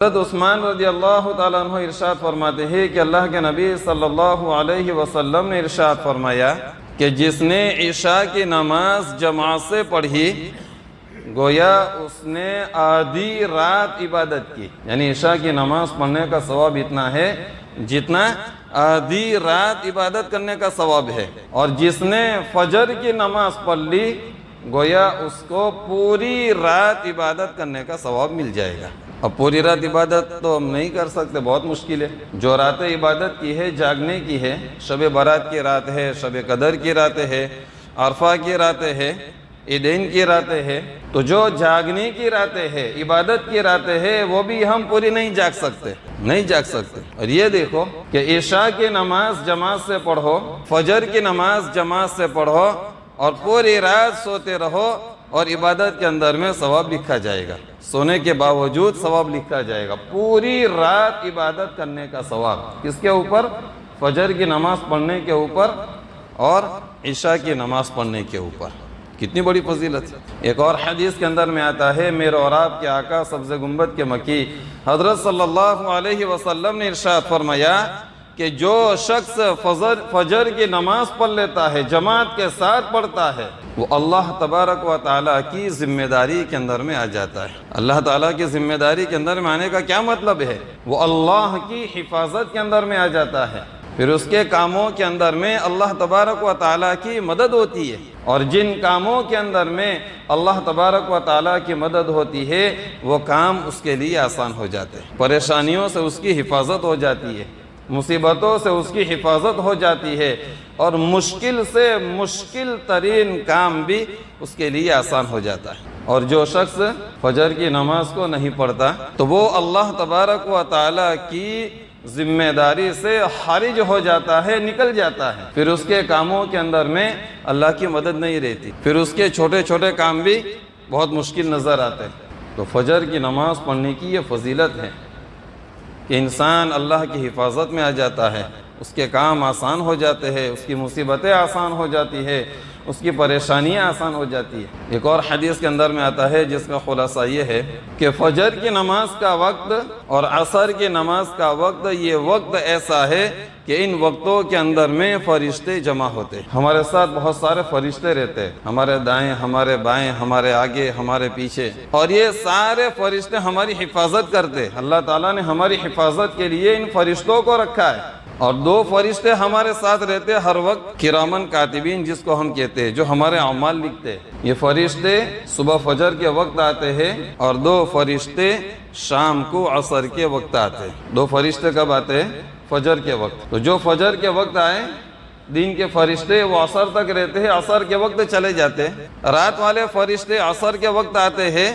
حضرت عثمان رضی اللہ تعالیٰ عنہ ارشاد فرماتے ہیں کہ اللہ کے نبی صلی اللہ علیہ وسلم نے ارشاد فرمایا کہ جس نے عشاء کی نماز جماعت سے پڑھی گویا اس نے آدھی رات عبادت کی، یعنی عشاء کی نماز پڑھنے کا ثواب اتنا ہے جتنا آدھی رات عبادت کرنے کا ثواب ہے، اور جس نے فجر کی نماز پڑھ لی گویا اس کو پوری رات عبادت کرنے کا ثواب مل جائے گا۔ اب پوری رات عبادت تو ہم نہیں کر سکتے، بہت مشکل ہے۔ جو راتیں عبادت کی ہے جاگنے کی ہے، شب برات کی رات ہے، شب قدر کی راتیں ہے، عرفہ کی راتیں ہے، عیدین کی راتیں ہے، تو جو جاگنے کی راتیں ہے، عبادت کی راتیں ہے، وہ بھی ہم پوری نہیں جاگ سکتے۔ اور یہ دیکھو کہ عشاء کی نماز جماعت سے پڑھو، فجر کی نماز جماعت سے پڑھو اور پوری رات سوتے رہو، اور عبادت کے اندر میں ثواب لکھا جائے گا، سونے کے باوجود ثواب لکھا جائے گا، پوری رات عبادت کرنے کا ثواب۔ کس کے اوپر؟ فجر کی نماز پڑھنے کے اوپر اور عشاء کی نماز پڑھنے کے اوپر۔ کتنی بڑی فضیلت ہے۔ ایک اور حدیث کے اندر میں آتا ہے، میرے اور آپ کے آقا سبز گنبد کے مکی حضرت صلی اللہ علیہ وسلم نے ارشاد فرمایا کہ جو شخص فجر کی نماز پڑھ لیتا ہے، جماعت کے ساتھ پڑھتا ہے، وہ اللہ تبارک و تعالیٰ کی ذمہ داری کے اندر میں آ جاتا ہے۔ اللہ تعالیٰ کی ذمہ داری کے اندر میں آنے کا کیا مطلب ہے؟ وہ اللہ کی حفاظت کے اندر میں آ جاتا ہے، پھر اس کے کاموں کے اندر میں اللہ تبارک و تعالیٰ کی مدد ہوتی ہے، اور جن کاموں کے اندر میں اللہ تبارک و تعالیٰ کی مدد ہوتی ہے وہ کام اس کے لیے آسان ہو جاتے ہیں، پریشانیوں سے اس کی حفاظت ہو جاتی ہے، مصیبتوں سے اس کی حفاظت ہو جاتی ہے، اور مشکل سے مشکل ترین کام بھی اس کے لیے آسان ہو جاتا ہے۔ اور جو شخص فجر کی نماز کو نہیں پڑھتا تو وہ اللہ تبارک و تعالیٰ کی ذمہ داری سے خارج ہو جاتا ہے، نکل جاتا ہے، پھر اس کے کاموں کے اندر میں اللہ کی مدد نہیں رہتی، پھر اس کے چھوٹے چھوٹے کام بھی بہت مشکل نظر آتے ہیں۔ تو فجر کی نماز پڑھنے کی یہ فضیلت ہے کہ انسان اللہ کی حفاظت میں آ جاتا ہے، اس کے کام آسان ہو جاتے ہیں، اس کی مصیبتیں آسان ہو جاتی ہے، اس کی پریشانیاں آسان ہو جاتی ہے۔ ایک اور حدیث کے اندر میں آتا ہے جس کا خلاصہ یہ ہے کہ فجر کی نماز کا وقت اور عصر کی نماز کا وقت، یہ وقت ایسا ہے کہ ان وقتوں کے اندر میں فرشتے جمع ہوتے ہیں۔ ہمارے ساتھ بہت سارے فرشتے رہتے ہیں، ہمارے دائیں، ہمارے بائیں، ہمارے آگے، ہمارے پیچھے، اور یہ سارے فرشتے ہماری حفاظت کرتے ہیں۔ اللہ تعالیٰ نے ہماری حفاظت کے لیے ان فرشتوں کو رکھا ہے، اور دو فرشتے ہمارے ساتھ رہتے ہر وقت، کرامن کاتبین جس کو ہم کہتے ہیں، جو ہمارے اعمال لکھتے ہیں۔ یہ فرشتے صبح فجر کے وقت آتے ہیں، اور دو فرشتے شام کو عصر کے وقت آتے ہیں۔ دو فرشتے کب آتے ہیں؟ فجر کے وقت۔ تو جو فجر کے وقت آئے دین کے فرشتے وہ عصر تک رہتے ہیں، عصر کے وقت چلے جاتے ہیں۔ رات والے فرشتے عصر کے وقت آتے ہیں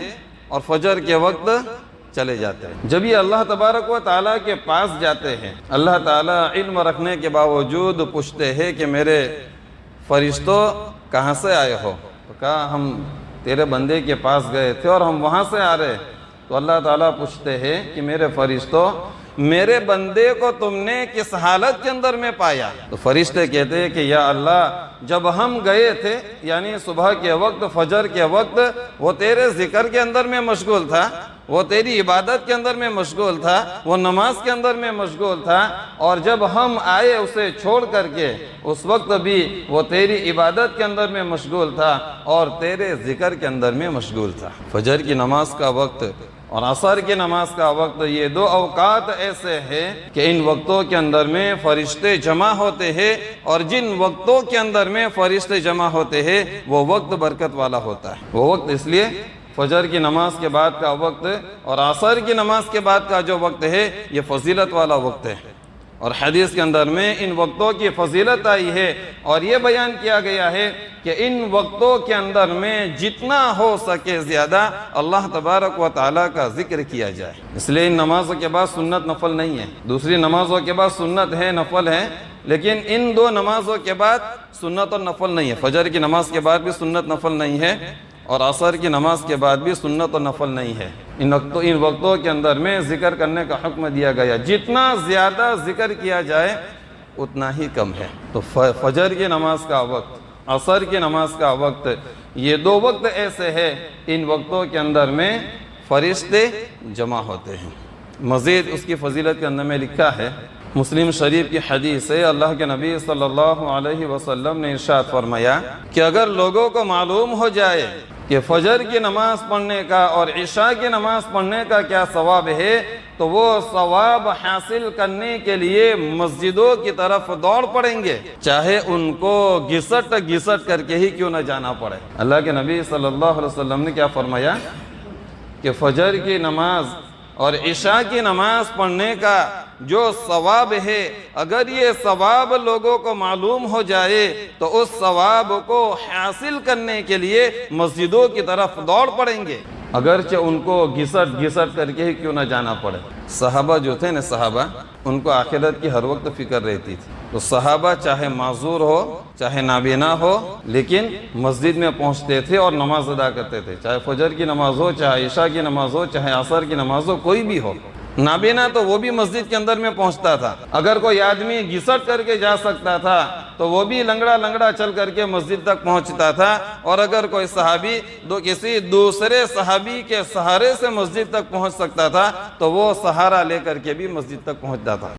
اور فجر کے وقت چلے جاتے ہیں۔ جب یہ اللہ تبارک و تعالیٰ کے پاس جاتے ہیں، اللہ تعالیٰ علم رکھنے کے باوجود پوچھتے ہیں کہ میرے فرشتوں کہاں سے آئے ہو؟ تو کہا ہم تیرے بندے کے پاس گئے تھے اور ہم وہاں سے آ رہے۔ تو اللہ تعالیٰ پوچھتے ہیں کہ میرے فرشتوں، میرے بندے کو تم نے کس حالت کے اندر میں پایا؟ تو فرشتے کہتے ہیں کہ یا اللہ، جب ہم گئے تھے یعنی صبح کے وقت، فجر کے وقت، وہ تیرے ذکر کے اندر میں مشغول تھا، وہ تیری عبادت کے اندر میں مشغول تھا، وہ نماز کے اندر میں مشغول تھا، اور جب ہم آئے اسے چھوڑ کر کے اس وقت بھی وہ تیری عبادت کے اندر میں مشغول تھا اور تیرے ذکر کے اندر میں مشغول تھا۔ فجر کی نماز کا وقت اور عصر کی نماز کا وقت، یہ دو اوقات ایسے ہیں کہ ان وقتوں کے اندر میں فرشتے جمع ہوتے ہیں، اور جن وقتوں کے اندر میں فرشتے جمع ہوتے ہیں وہ وقت برکت والا ہوتا ہے۔ وہ وقت اس لیے فجر کی نماز کے بعد کا وقت اور عصر کی نماز کے بعد کا جو وقت ہے یہ فضیلت والا وقت ہے، اور حدیث کے اندر میں ان وقتوں کی فضیلت آئی ہے، اور یہ بیان کیا گیا ہے کہ ان وقتوں کے اندر میں جتنا ہو سکے زیادہ اللہ تبارک و تعالیٰ کا ذکر کیا جائے۔ اس لیے ان نمازوں کے بعد سنت نفل نہیں ہے، دوسری نمازوں کے بعد سنت ہے، نفل ہے، لیکن ان دو نمازوں کے بعد سنت اور نفل نہیں ہے۔ فجر کی نماز کے بعد بھی سنت نفل نہیں ہے، اور عصر کی نماز کے بعد بھی سنت و نفل نہیں ہے۔ ان وقتوں کے اندر میں ذکر کرنے کا حکم دیا گیا، جتنا زیادہ ذکر کیا جائے اتنا ہی کم ہے۔ تو فجر کی نماز کا وقت، عصر کی نماز کا وقت، یہ دو وقت ایسے ہیں ان وقتوں کے اندر میں فرشتے جمع ہوتے ہیں۔ مزید اس کی فضیلت کے اندر میں لکھا ہے، مسلم شریف کی حدیث ہے، اللہ کے نبی صلی اللہ علیہ وسلم نے ارشاد فرمایا کہ اگر لوگوں کو معلوم ہو جائے کہ فجر کی نماز پڑھنے کا اور عشاء کی نماز پڑھنے کا کیا ثواب ہے تو وہ ثواب حاصل کرنے کے لیے مسجدوں کی طرف دوڑ پڑیں گے، چاہے ان کو گھسٹ گھسٹ کر کے ہی کیوں نہ جانا پڑے۔ اللہ کے نبی صلی اللہ علیہ وسلم نے کیا فرمایا کہ فجر کی نماز اور عشاء کی نماز پڑھنے کا جو ثواب ہے، اگر یہ ثواب لوگوں کو معلوم ہو جائے تو اس ثواب کو حاصل کرنے کے لیے مسجدوں کی طرف دوڑ پڑیں گے، اگرچہ ان کو گھسٹ گھسٹ کر کے ہی کیوں نہ جانا پڑے۔ صحابہ جو تھے نا، صحابہ ان کو آخرت کی ہر وقت فکر رہتی تھی، تو صحابہ چاہے معذور ہو چاہے نابینا ہو لیکن مسجد میں پہنچتے تھے اور نماز ادا کرتے تھے، چاہے فجر کی نماز ہو چاہے عشاء کی نماز ہو چاہے عصر کی نماز ہو، کوئی بھی ہو۔ نابینا تو وہ بھی مسجد کے اندر میں پہنچتا تھا، اگر کوئی آدمی گھسٹ کر کے جا سکتا تھا تو وہ بھی لنگڑا لنگڑا چل کر کے مسجد تک پہنچتا تھا، اور اگر کوئی صحابی کسی دوسرے صحابی کے سہارے سے مسجد تک پہنچ سکتا تھا تو وہ سہارا لے کر کے بھی مسجد تک پہنچتا تھا۔